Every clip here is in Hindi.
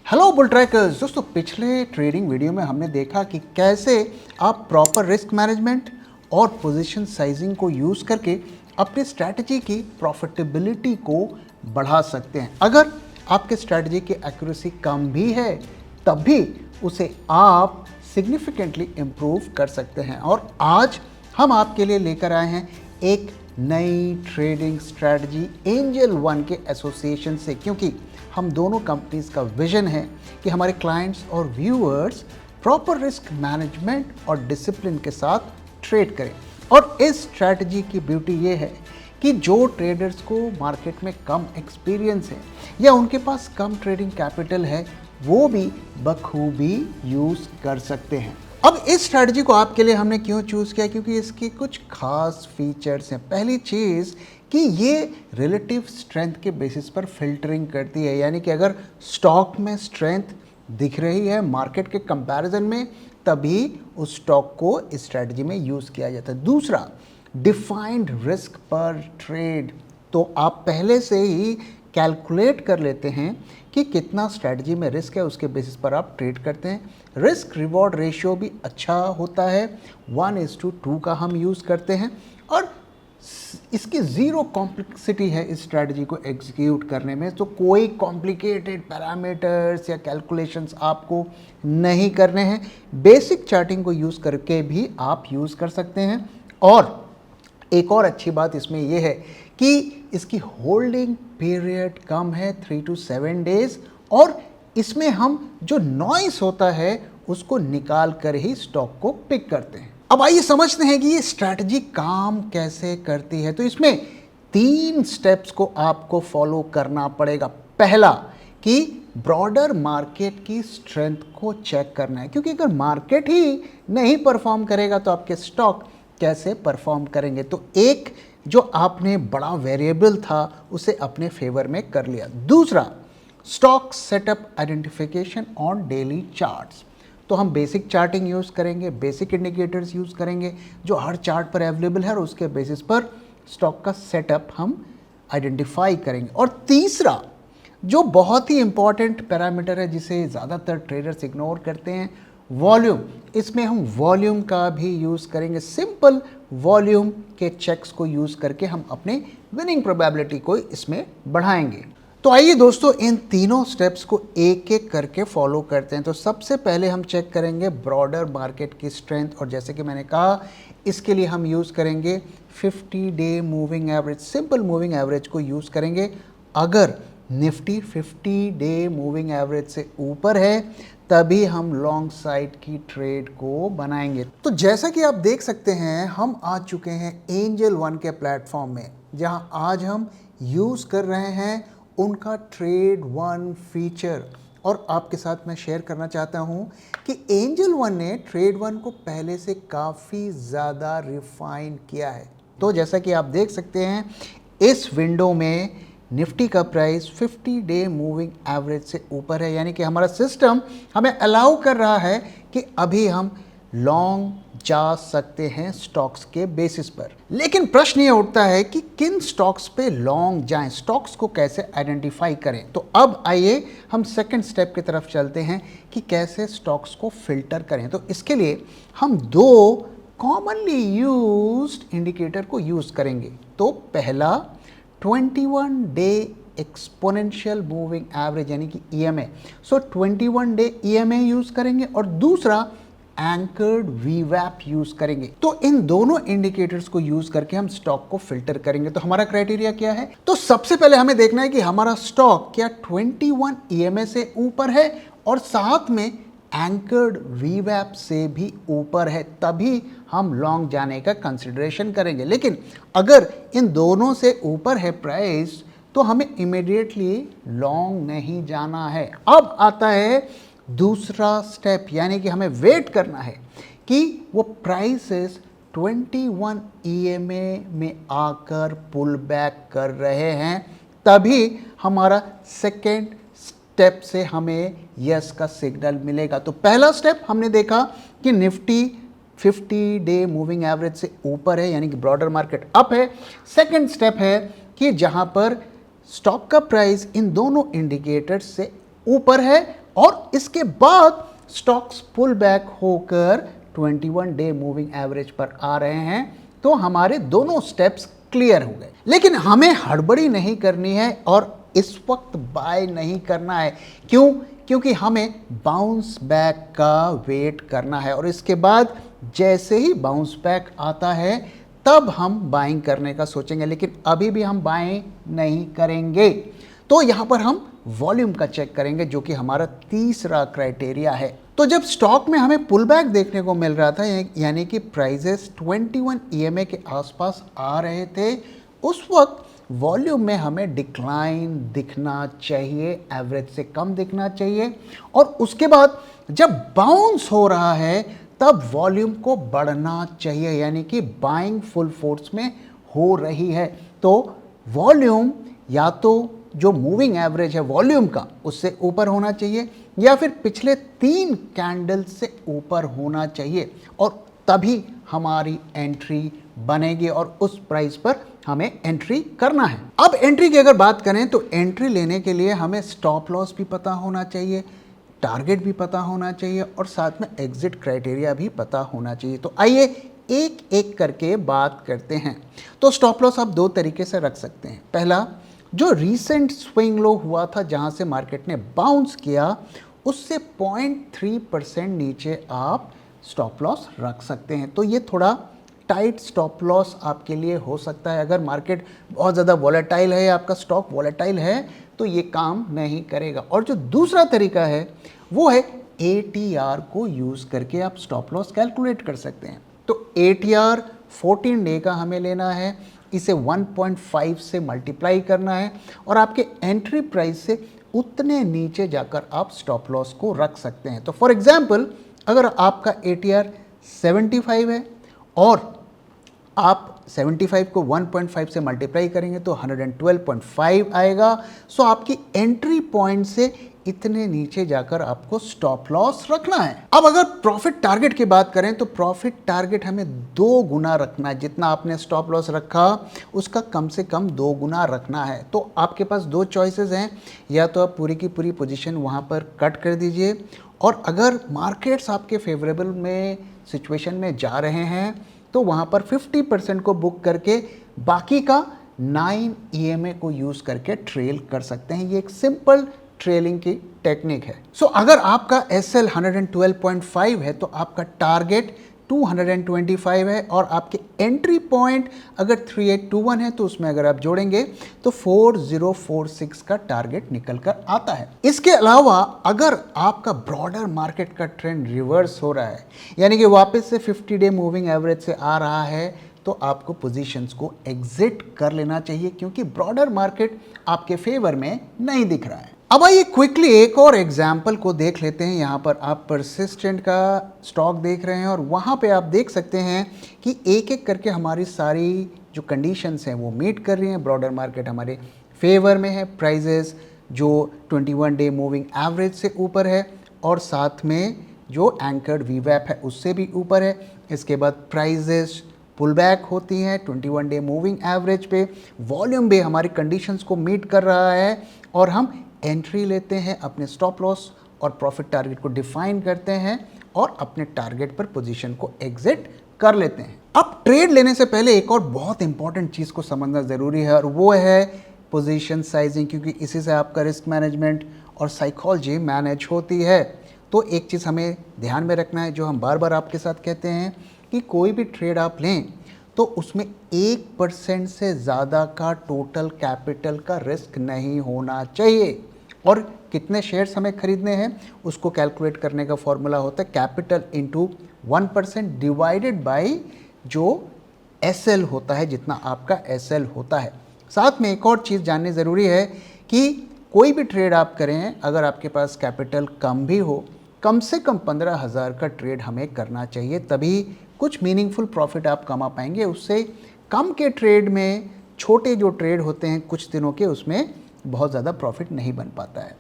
हेलो बुल ट्रैकर्स दोस्तों, पिछले ट्रेडिंग वीडियो में हमने देखा कि कैसे आप प्रॉपर रिस्क मैनेजमेंट और पोजीशन साइजिंग को यूज़ करके अपनी स्ट्रैटेजी की प्रॉफिटेबिलिटी को बढ़ा सकते हैं। अगर आपके स्ट्रैटेजी की एक्यूरेसी कम भी है तब भी उसे आप सिग्निफिकेंटली इम्प्रूव कर सकते हैं। और आज हम आपके लिए लेकर आए हैं एक नई ट्रेडिंग स्ट्रैटेजी एंजल वन के एसोसिएशन से, क्योंकि हम दोनों कंपनीज का विजन है कि हमारे क्लाइंट्स और व्यूअर्स प्रॉपर रिस्क मैनेजमेंट और डिसिप्लिन के साथ ट्रेड करें। और इस स्ट्रैटेजी की ब्यूटी ये है कि जो ट्रेडर्स को मार्केट में कम एक्सपीरियंस है या उनके पास कम ट्रेडिंग कैपिटल है, वो भी बखूबी यूज़ कर सकते हैं। अब इस स्ट्रैटेजी को आपके लिए हमने क्यों चूज़ किया, क्योंकि इसकी कुछ खास फीचर्स हैं। पहली चीज़ कि ये रिलेटिव स्ट्रेंथ के बेसिस पर फिल्टरिंग करती है, यानी कि अगर स्टॉक में स्ट्रेंथ दिख रही है मार्केट के कंपैरिजन में, तभी उस स्टॉक को इस स्ट्रैटेजी में यूज़ किया जाता है। दूसरा, डिफाइंड रिस्क पर ट्रेड। तो आप पहले से ही कैलकुलेट कर लेते हैं कि कितना स्ट्रैटेजी में रिस्क है, उसके बेसिस पर आप ट्रेड करते हैं। रिस्क रिवॉर्ड रेशियो भी अच्छा होता है, 1:2 का हम यूज़ करते हैं। और इसकी ज़ीरो कॉम्प्लेक्सिटी है इस स्ट्रैटेजी को एग्जीक्यूट करने में, तो कोई कॉम्प्लिकेटेड पैरामीटर्स या कैलकुलेशंस आपको नहीं करने हैं। बेसिक चार्टिंग को यूज़ करके भी आप यूज़ कर सकते हैं। और एक और अच्छी बात इसमें यह है कि इसकी होल्डिंग पीरियड कम है, 3 to 7 डेज, और इसमें हम जो नॉइस होता है उसको निकाल कर ही स्टॉक को पिक करते हैं। अब आइए समझते हैं कि ये स्ट्रैटेजी काम कैसे करती है। तो इसमें 3 स्टेप्स को आपको फॉलो करना पड़ेगा। पहला कि ब्रॉडर मार्केट की स्ट्रेंथ को चेक करना है, क्योंकि अगर मार्केट ही नहीं परफॉर्म करेगा तो आपके स्टॉक कैसे परफॉर्म करेंगे। तो एक जो आपने बड़ा वेरिएबल था उसे अपने फेवर में कर लिया। दूसरा, stock setup identification on daily charts. तो हम बेसिक चार्टिंग यूज़ करेंगे, बेसिक इंडिकेटर्स यूज़ करेंगे जो हर चार्ट पर अवेलेबल है, और उसके बेसिस पर स्टॉक का सेटअप हम आइडेंटिफाई करेंगे। और तीसरा, जो बहुत ही इंपॉर्टेंट पैरामीटर है जिसे ज़्यादातर ट्रेडर्स इग्नोर करते हैं, वॉल्यूम। इसमें हम वॉल्यूम का भी यूज़ करेंगे। सिंपल वॉल्यूम के चेक्स को यूज़ करके हम अपने विनिंग प्रोबेबिलिटी को इसमें बढ़ाएंगे। तो आइए दोस्तों, इन तीनों स्टेप्स को एक एक करके फॉलो करते हैं। तो सबसे पहले हम चेक करेंगे ब्रॉडर मार्केट की स्ट्रेंथ, और जैसे कि मैंने कहा इसके लिए हम यूज़ करेंगे 50 day moving average, simple moving average को यूज़ करेंगे। अगर निफ्टी 50 डे मूविंग एवरेज से ऊपर है तभी हम लॉन्ग साइड की ट्रेड को बनाएंगे। तो जैसा कि आप देख सकते हैं, हम आ चुके हैं एंजल वन के प्लेटफॉर्म में, जहां आज हम यूज़ कर रहे हैं उनका ट्रेड वन फीचर। और आपके साथ मैं शेयर करना चाहता हूं कि एंजल वन ने ट्रेड वन को पहले से काफ़ी ज़्यादा रिफाइन किया है। तो जैसा कि आप देख सकते हैं, इस विंडो में निफ्टी का प्राइस 50 डे मूविंग एवरेज से ऊपर है, यानी कि हमारा सिस्टम हमें अलाउ कर रहा है कि अभी हम लॉन्ग जा सकते हैं स्टॉक्स के बेसिस पर। लेकिन प्रश्न ये उठता है कि किन स्टॉक्स पे लॉन्ग जाएं, स्टॉक्स को कैसे आइडेंटिफाई करें। तो अब आइए हम सेकंड स्टेप की तरफ चलते हैं कि कैसे स्टॉक्स को फिल्टर करें। तो इसके लिए हम 2 कॉमनली यूज्ड इंडिकेटर को यूज़ करेंगे। तो पहला 21 डे एक्सपोनेंशियल मूविंग एवरेज, यानी कि EMA। सो 21 डे EMA यूज़ करेंगे, और दूसरा एंकर्ड VWAP यूज़ करेंगे। तो इन दोनों इंडिकेटर्स को यूज़ करके हम स्टॉक को फिल्टर करेंगे। तो हमारा क्राइटेरिया क्या है? तो सबसे पहले हमें देखना है कि हमारा स्टॉक क्या 21 EMA से ऊपर है और साथ में एंकर्ड VWAP से भी ऊपर है, तभी हम लॉन्ग जाने का कंसिडरेशन करेंगे। लेकिन अगर इन दोनों से ऊपर है प्राइस तो हमें इमीडिएटली लॉन्ग नहीं जाना है। अब आता है दूसरा स्टेप, यानी कि हमें वेट करना है कि वो प्राइसेस 21 EMA में आकर पुल बैक कर रहे हैं, तभी हमारा सेकेंड स्टेप से हमें यस का सिग्नल मिलेगा। तो पहला स्टेप हमने देखा कि निफ्टी 50 डे मूविंग एवरेज से ऊपर है, यानी कि ब्रॉडर मार्केट अप है। सेकंड स्टेप है कि जहां पर स्टॉक का प्राइस इन दोनों इंडिकेटर्स से ऊपर है और इसके बाद स्टॉक्स पुल बैक होकर 21 डे मूविंग एवरेज पर आ रहे हैं, तो हमारे दोनों स्टेप्स क्लियर हो गए। लेकिन हमें हड़बड़ी नहीं करनी है और इस वक्त बाय नहीं करना है। क्यों? क्योंकि हमें बाउंस बैक का वेट करना है और इसके बाद जैसे ही बाउंस बैक आता है तब हम बाइंग करने का सोचेंगे, लेकिन अभी भी हम बाइंग नहीं करेंगे। तो यहाँ पर हम वॉल्यूम का चेक करेंगे, जो कि हमारा तीसरा क्राइटेरिया है। तो जब स्टॉक में हमें पुल बैक देखने को मिल रहा था, यानी कि प्राइजेस 21 EMA के आसपास आ रहे थे, उस वक्त वॉल्यूम में हमें डिक्लाइन दिखना चाहिए, एवरेज से कम दिखना चाहिए। और उसके बाद जब बाउंस हो रहा है तब वॉल्यूम को बढ़ना चाहिए, यानी कि बाइंग फुल फोर्स में हो रही है। तो वॉल्यूम या तो जो मूविंग एवरेज है वॉल्यूम का उससे ऊपर होना चाहिए या फिर पिछले 3 कैंडल से ऊपर होना चाहिए, और तभी हमारी एंट्री बनेगी और उस प्राइस पर हमें एंट्री करना है। अब एंट्री की अगर बात करें तो एंट्री लेने के लिए हमें स्टॉप लॉस भी पता होना चाहिए, टारगेट भी पता होना चाहिए और साथ में एग्जिट क्राइटेरिया भी पता होना चाहिए। तो आइए एक एक करके बात करते हैं। तो स्टॉप लॉस आप 2 तरीके से रख सकते हैं। पहला, जो रीसेंट स्विंग लो हुआ था जहां से मार्केट ने बाउंस किया, उससे 0.3% नीचे आप स्टॉप लॉस रख सकते हैं। तो ये थोड़ा टाइट स्टॉप लॉस आपके लिए हो सकता है। अगर मार्केट बहुत ज़्यादा वॉलेटाइल है, आपका स्टॉक वॉलेटाइल है, तो ये काम नहीं करेगा। और जो दूसरा तरीका है वो है ATR को यूज़ करके आप स्टॉप लॉस कैलकुलेट कर सकते हैं। तो ATR 14 डे का हमें लेना है, इसे 1.5 से मल्टीप्लाई करना है और आपके एंट्री प्राइस से उतने नीचे जाकर आप स्टॉप लॉस को रख सकते हैं। तो फॉर एग्जांपल, अगर आपका ATR 75 है और आप 75 को 1.5 से मल्टीप्लाई करेंगे तो 112.5 आएगा। सो आपकी एंट्री पॉइंट से इतने नीचे जाकर आपको स्टॉप लॉस रखना है। अब अगर प्रॉफिट टारगेट की बात करें तो प्रॉफिट टारगेट हमें 2 गुना रखना है। जितना आपने स्टॉप लॉस रखा उसका कम से कम 2 गुना रखना है। तो आपके पास 2 चॉइसेस हैं, या तो आप पूरी की पूरी पोजीशन वहाँ पर कट कर दीजिए, और अगर मार्केट्स आपके फेवरेबल में सिचुएशन में जा रहे हैं तो वहाँ पर 50% को बुक करके बाकी का 9 EMA को यूज़ करके ट्रेल कर सकते हैं। ये एक सिंपल ट्रेलिंग की टेक्निक है। सो अगर आपका SL 112.5 है तो आपका टारगेट 225 है और आपके एंट्री पॉइंट अगर 3821 है तो उसमें अगर आप जोड़ेंगे तो 4046 का टारगेट निकल कर आता है। इसके अलावा अगर आपका ब्रॉडर मार्केट का ट्रेंड रिवर्स हो रहा है, यानी कि वापस से 50 डे मूविंग एवरेज से आ रहा है, तो आपको पोजीशंस को एग्जिट कर लेना चाहिए, क्योंकि ब्रॉडर मार्केट आपके फेवर में नहीं दिख रहा है। अब आइए क्विकली एक और एग्जाम्पल को देख लेते हैं। यहाँ पर आप परसिस्टेंट का स्टॉक देख रहे हैं और वहाँ पे आप देख सकते हैं कि एक एक करके हमारी सारी जो कंडीशंस हैं वो मीट कर रही हैं। ब्रॉडर मार्केट हमारे फेवर में है, प्राइजेस जो 21 डे मूविंग एवरेज से ऊपर है और साथ में जो एंकर्ड वीवैप है उससे भी ऊपर है। इसके बाद प्राइजेस पुल बैक होती हैं 21 डे मूविंग एवरेज पे, वॉल्यूम भी हमारी कंडीशंस को मीट कर रहा है और हम एंट्री लेते हैं, अपने स्टॉप लॉस और प्रॉफिट टारगेट को डिफाइन करते हैं और अपने टारगेट पर पोजीशन को एग्जिट कर लेते हैं। अब ट्रेड लेने से पहले एक और बहुत इंपॉर्टेंट चीज़ को समझना ज़रूरी है और वो है पोजीशन साइजिंग, क्योंकि इसी से आपका रिस्क मैनेजमेंट और साइकोलॉजी मैनेज होती है। तो एक चीज़ हमें ध्यान में रखना है, जो हम बार बार आपके साथ कहते हैं कि कोई भी ट्रेड आप लें तो उसमें 1% से ज़्यादा का टोटल कैपिटल का रिस्क नहीं होना चाहिए। और कितने शेयर्स हमें खरीदने हैं उसको कैलकुलेट करने का फॉर्मूला होता है कैपिटल इंटू 1% डिवाइडेड बाई जो SL होता है, जितना आपका SL होता है। साथ में एक और चीज़ जाननी ज़रूरी है कि कोई भी ट्रेड आप करें, अगर आपके पास कैपिटल कम भी हो, कम से कम 15,000 का ट्रेड हमें करना चाहिए, तभी कुछ मीनिंगफुल प्रॉफिट आप कमा पाएंगे। उससे कम के ट्रेड में, छोटे जो ट्रेड होते हैं कुछ दिनों के, उसमें बहुत ज़्यादा प्रॉफिट नहीं बन पाता है।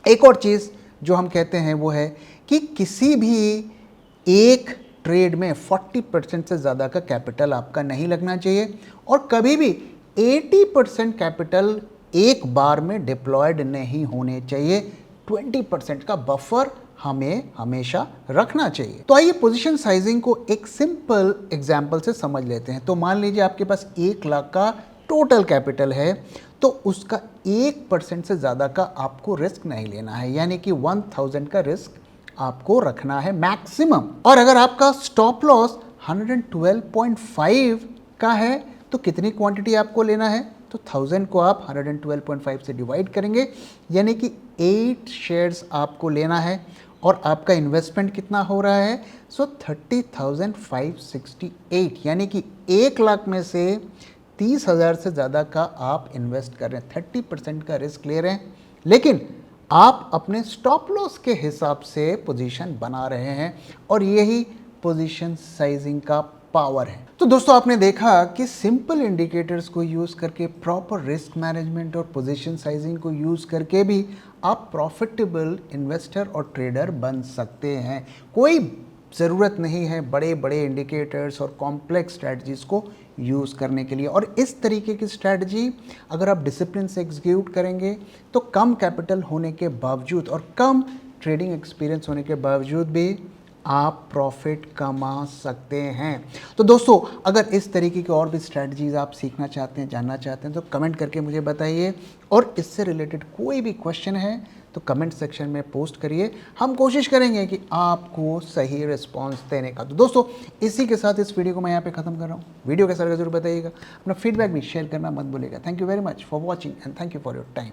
एक और चीज़ जो हम कहते हैं वो है कि किसी भी एक ट्रेड में 40% से ज़्यादा का कैपिटल आपका नहीं लगना चाहिए और कभी भी 80% कैपिटल एक बार में डिप्लॉयड नहीं होने चाहिए, 20% का बफर हमें हमेशा रखना चाहिए। तो आइए पोजीशन साइजिंग को एक सिंपल एग्जांपल से समझ लेते हैं। तो मान लीजिए आपके पास 1 लाख का टोटल कैपिटल है, तो उसका 1% से ज़्यादा का आपको रिस्क नहीं लेना है, यानी कि 1000 का रिस्क आपको रखना है मैक्सिमम। और अगर आपका स्टॉप लॉस 112.5 का है तो कितनी क्वांटिटी आपको लेना है? तो 1000 को आप 112.5 से डिवाइड करेंगे, यानी कि 8 शेयर्स आपको लेना है। और आपका इन्वेस्टमेंट कितना हो रहा है? 30,568, यानी कि 1 लाख में से 30,000 से ज़्यादा का आप इन्वेस्ट कर रहे हैं, 30% का रिस्क ले रहे हैं, लेकिन आप अपने स्टॉप लॉस के हिसाब से पोजीशन बना रहे हैं। और यही पोजीशन साइजिंग का पावर है। तो दोस्तों आपने देखा कि सिंपल इंडिकेटर्स को यूज़ करके, प्रॉपर रिस्क मैनेजमेंट और पोजीशन साइजिंग को यूज़ करके भी आप प्रॉफिटेबल इन्वेस्टर और ट्रेडर बन सकते हैं। कोई ज़रूरत नहीं है बड़े बड़े इंडिकेटर्स और कॉम्प्लेक्स स्ट्रैटेजीज़ को यूज़ करने के लिए। और इस तरीके की स्ट्रैटेजी अगर आप डिसिप्लिन से एग्जीक्यूट करेंगे तो कम कैपिटल होने के बावजूद और कम ट्रेडिंग एक्सपीरियंस होने के बावजूद भी आप प्रॉफिट कमा सकते हैं। तो दोस्तों अगर इस तरीके की और भी स्ट्रैटेजीज़ आप सीखना चाहते हैं, जानना चाहते हैं, तो कमेंट करके मुझे बताइए। और इससे रिलेटेड कोई भी क्वेश्चन है तो कमेंट सेक्शन में पोस्ट करिए, हम कोशिश करेंगे कि आपको सही रिस्पांस देने का। तो दोस्तों इसी के साथ इस वीडियो को मैं यहाँ पे ख़त्म कर रहा हूँ। वीडियो कैसा लगा जरूर बताइएगा, अपना फीडबैक भी शेयर करना मत भूलिएगा। Thank you very much for watching and thank you for your time.